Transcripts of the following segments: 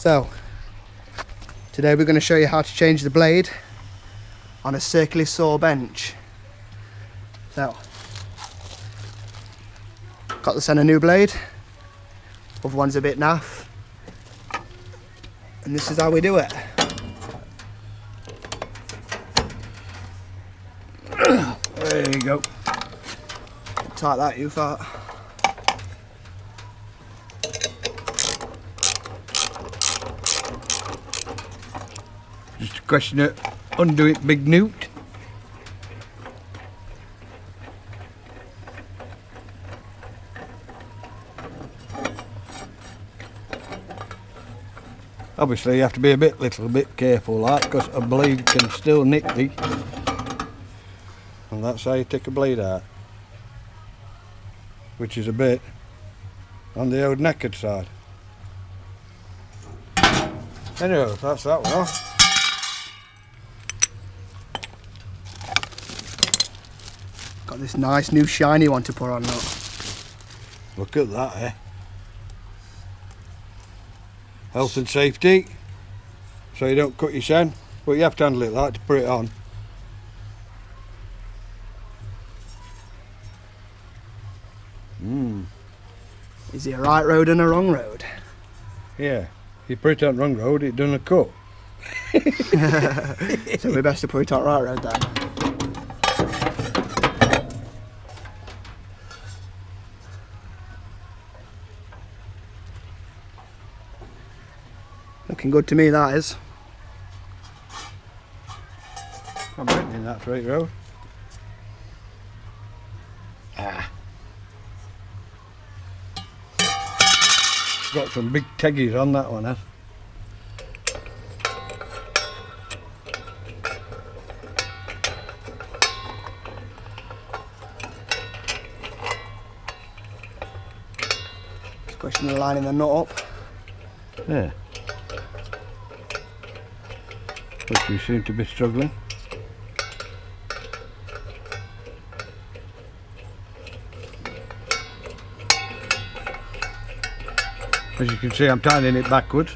So, today we're going to show you how to change the blade on a circular saw bench. So, got the center new blade, other one's a bit naff, and this is how we do it. There you go. Tight that, you fart. Just a question of undo it, big newt. Obviously you have to be a little bit careful like, because a blade can still nick thee. And that's how you take a blade out. Which is a bit on the old naked side. Anyway, that's that one off. Got this nice new shiny one to put on now. Look at that, eh? Health and safety, so you don't cut your sand, but you have to handle it like to put it on. Is it a right road and a wrong road? Yeah, if you put it on the wrong road, it doesn't cut. So we're best to put it on right road then. Looking good to me, that is. I'm betting that's right road. Ah. Got some big teggies on that one, huh? It's a question of lining the nut up. Yeah. Which you seem to be struggling. As you can see, I'm tying it backwards.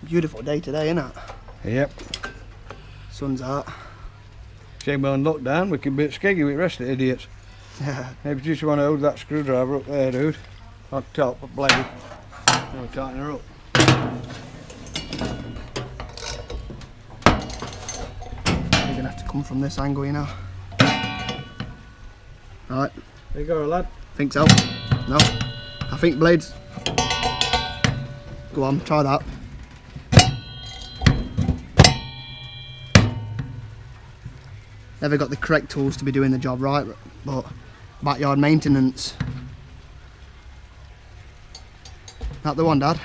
Beautiful day today, isn't it? Yep. Sun's out. Shame we're on lockdown, we can be skeggy with the rest of the idiots. Yeah. Maybe you just want to hold that screwdriver up there, dude. On top of the blade. We'll tighten her up. You're gonna have to come from this angle, you know. Right. There you go, lad. Think so. No. I think blades. Go on, try that. Never got the correct tools to be doing the job right, but backyard maintenance. That the one, Dad?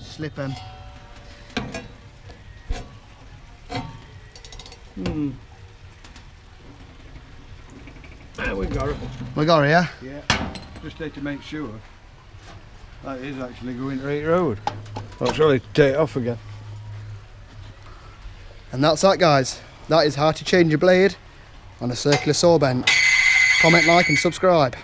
Slipping. There we got it. We got it, yeah? Yeah. Just need to make sure that is actually going to the right road. I'll try to take it off again. And that's that, guys. That is how to change your blade on a circular saw bench. Comment, like and subscribe.